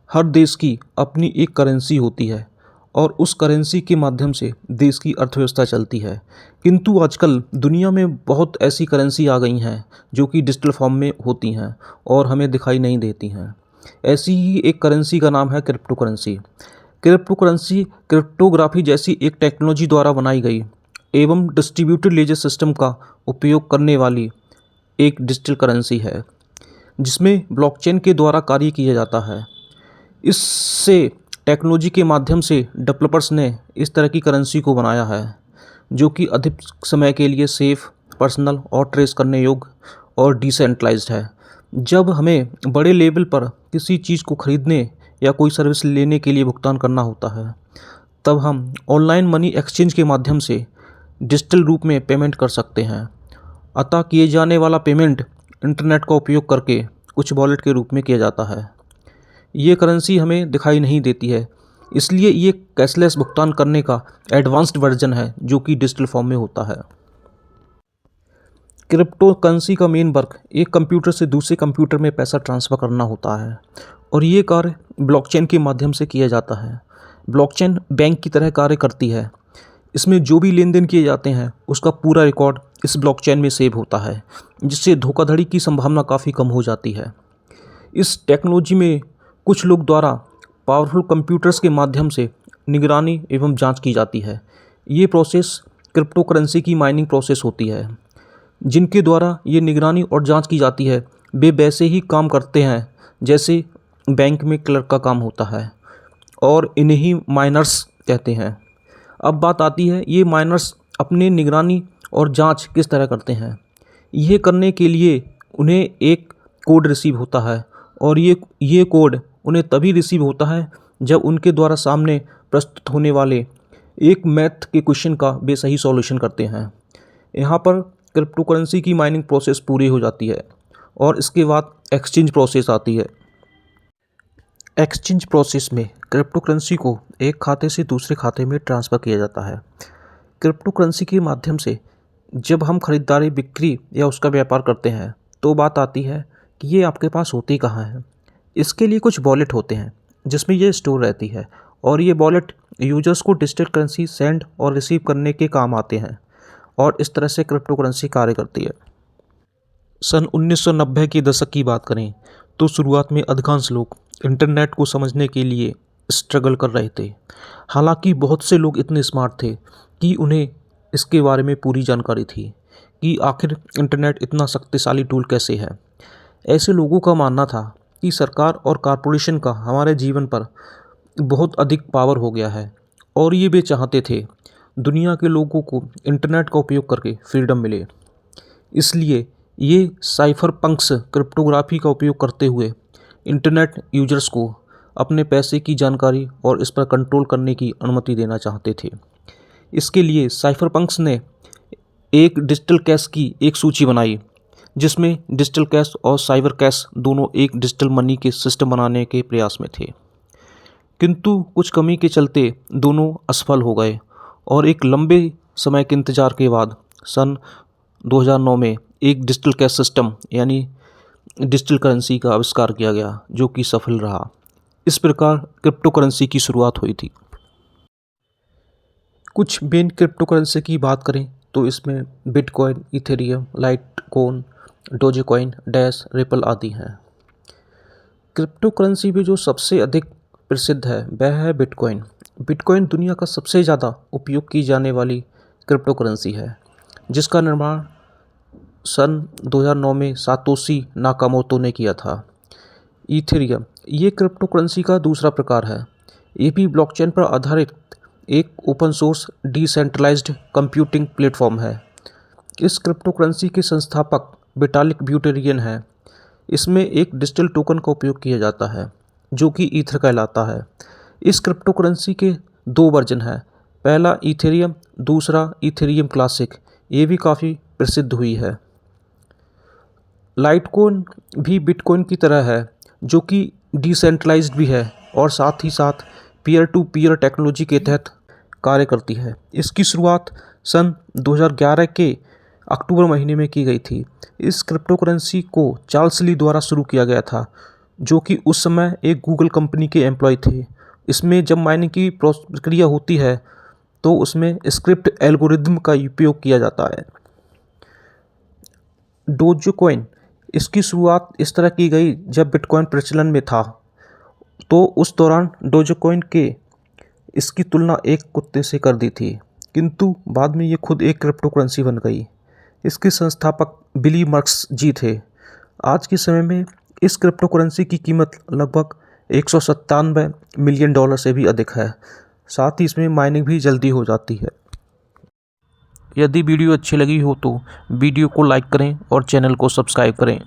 हर देश की अपनी एक करेंसी होती है और उस करेंसी के माध्यम से देश की अर्थव्यवस्था चलती है। किंतु आजकल दुनिया में बहुत ऐसी करेंसी आ गई हैं जो कि डिजिटल फॉर्म में होती हैं और हमें दिखाई नहीं देती हैं। ऐसी ही एक करेंसी का नाम है crypto currency. Crypto currency cryptography जैसी एक टेक्नोलॉजी द्वारा बनाई गई एवं डिस्ट्रीब्यूटेड लेजर सिस्टम का उपयोग करने वाली एक डिजिटल करेंसी है, जिसमें ब्लॉकचेन के द्वारा कार्य किया जाता है। इससे टेक्नोलॉजी के माध्यम से डेवलपर्स ने इस तरह की करेंसी को बनाया है जो कि अधिक समय के लिए सेफ, पर्सनल और ट्रेस करने योग्य और डिसेंट्रलाइज्ड है। जब हमें बड़े लेवल पर किसी चीज़ को खरीदने या कोई सर्विस लेने के लिए भुगतान करना होता है, तब हम ऑनलाइन मनी एक्सचेंज के माध्यम से डिजिटल रूप में पेमेंट कर सकते हैं। अतः किए जाने वाला पेमेंट इंटरनेट का उपयोग करके कुछ वॉलेट के रूप में किया जाता है। ये करेंसी हमें दिखाई नहीं देती है, इसलिए ये कैशलेस भुगतान करने का एडवांस्ड वर्जन है जो कि डिजिटल फॉर्म में होता है। क्रिप्टो करेंसी का मेन वर्क एक कंप्यूटर से दूसरे कंप्यूटर में पैसा ट्रांसफ़र करना होता है और ये कार्य ब्लॉकचेन के माध्यम से किया जाता है। ब्लॉकचेन बैंक की तरह कार्य करती है। इसमें जो भी लेन देन किए जाते हैं उसका पूरा रिकॉर्ड इस ब्लॉकचेन में सेव होता है, जिससे धोखाधड़ी की संभावना काफ़ी कम हो जाती है। इस टेक्नोलॉजी में कुछ लोग द्वारा पावरफुल कंप्यूटर्स के माध्यम से निगरानी एवं जांच की जाती है। ये प्रोसेस क्रिप्टो करेंसी की माइनिंग प्रोसेस होती है। जिनके द्वारा ये निगरानी और जांच की जाती है वे वैसे ही काम करते हैं जैसे बैंक में क्लर्क का काम होता है और इन्हीं माइनर्स कहते हैं। अब बात आती है ये माइनर्स अपने निगरानी और जांच किस तरह करते हैं। यह करने के लिए उन्हें एक कोड रिसीव होता है और ये कोड उन्हें तभी रिसीव होता है जब उनके द्वारा सामने प्रस्तुत होने वाले एक मैथ के क्वेश्चन का वे सही सॉल्यूशन करते हैं। यहाँ पर क्रिप्टो करेंसी की माइनिंग प्रोसेस पूरी हो जाती है और इसके बाद एक्सचेंज प्रोसेस आती है। एक्सचेंज प्रोसेस में क्रिप्टो करेंसी को एक खाते से दूसरे खाते में ट्रांसफ़र किया जाता है। क्रिप्टो करेंसी के माध्यम से जब हम खरीदारी, बिक्री या उसका व्यापार करते हैं तो बात आती है कि ये आपके पास होती कहाँ है। इसके लिए कुछ वॉलेट होते हैं जिसमें ये स्टोर रहती है और ये वॉलेट यूजर्स को डिजिटल करेंसी सेंड और रिसीव करने के काम आते हैं और इस तरह से क्रिप्टो करेंसी कार्य करती है। सन 1990 के दशक की बात करें तो शुरुआत में अधिकांश लोग इंटरनेट को समझने के लिए स्ट्रगल कर रहे थे। हालांकि बहुत से लोग इतने स्मार्ट थे कि उन्हें इसके बारे में पूरी जानकारी थी कि आखिर इंटरनेट इतना शक्तिशाली टूल कैसे है। ऐसे लोगों का मानना था कि सरकार और कॉरपोरेशन का हमारे जीवन पर बहुत अधिक पावर हो गया है और ये वे चाहते थे दुनिया के लोगों को इंटरनेट का उपयोग करके फ्रीडम मिले। इसलिए ये साइफर पंक्स क्रिप्टोग्राफी का उपयोग करते हुए इंटरनेट यूजर्स को अपने पैसे की जानकारी और इस पर कंट्रोल करने की अनुमति देना चाहते थे। इसके लिए साइफर पंक्स ने एक डिजिटल कैश की एक सूची बनाई जिसमें डिजिटल कैश और साइबर कैश दोनों एक डिजिटल मनी के सिस्टम बनाने के प्रयास में थे। किंतु कुछ कमी के चलते दोनों असफल हो गए और एक लंबे समय के इंतजार के बाद सन 2009 में एक डिजिटल कैश सिस्टम यानी डिजिटल करेंसी का आविष्कार किया गया जो कि सफल रहा। इस प्रकार क्रिप्टो करेंसी की शुरुआत हुई थी। कुछ मेन क्रिप्टो करेंसी की बात करें तो इसमें bitcoin, ethereum, litecoin, dogecoin, dash, ripple आदि हैं। क्रिप्टो करेंसी में जो सबसे अधिक प्रसिद्ध है वह है बिटकॉइन। बिटकॉइन दुनिया का सबसे ज़्यादा उपयोग की जाने वाली क्रिप्टो करेंसी है जिसका निर्माण सन 2009 में सातोशी नाकामोटो ने किया था। इथेरियम ये क्रिप्टो करेंसी का दूसरा प्रकार है। ये भी ब्लॉकचेन पर आधारित एक open source decentralised computing platform है। इस क्रिप्टो करेंसी के संस्थापक विटालिक ब्यूटेरियन हैं। इसमें एक डिजिटल टोकन का उपयोग किया जाता है जो कि ईथर कहलाता है। इस क्रिप्टो करेंसी के दो वर्जन हैं, पहला इथेरियम, दूसरा इथेरियम क्लासिक। ये भी काफ़ी प्रसिद्ध हुई है। लाइटकॉइन भी बिटकॉइन की तरह है जो कि डिसेंट्रलाइज्ड भी है और साथ ही साथ पीयर टू पीयर टेक्नोलॉजी के तहत कार्य करती है। इसकी शुरुआत सन 2011 के अक्टूबर महीने में की गई थी। इस क्रिप्टो करेंसी को चार्ल्स ली द्वारा शुरू किया गया था जो कि उस समय एक गूगल कंपनी के एम्प्लॉय थे। इसमें जब माइनिंग की प्रक्रिया होती है तो उसमें स्क्रिप्ट एल्गोरिदम का उपयोग किया जाता है। डोजोकॉइन, इसकी शुरुआत इस तरह की गई जब बिटकॉइन प्रचलन में था, तो उस दौरान डोजोकॉइन के इसकी तुलना एक कुत्ते से कर दी थी, किंतु बाद में ये खुद एक क्रिप्टो करेंसी बन गई। इसके संस्थापक बिली मार्क्स जी थे। आज के समय में इस क्रिप्टो करेंसी की कीमत लगभग 197 मिलियन डॉलर से भी अधिक है। साथ ही इसमें माइनिंग भी जल्दी हो जाती है। यदि वीडियो अच्छी लगी हो तो वीडियो को लाइक करें और चैनल को सब्सक्राइब करें।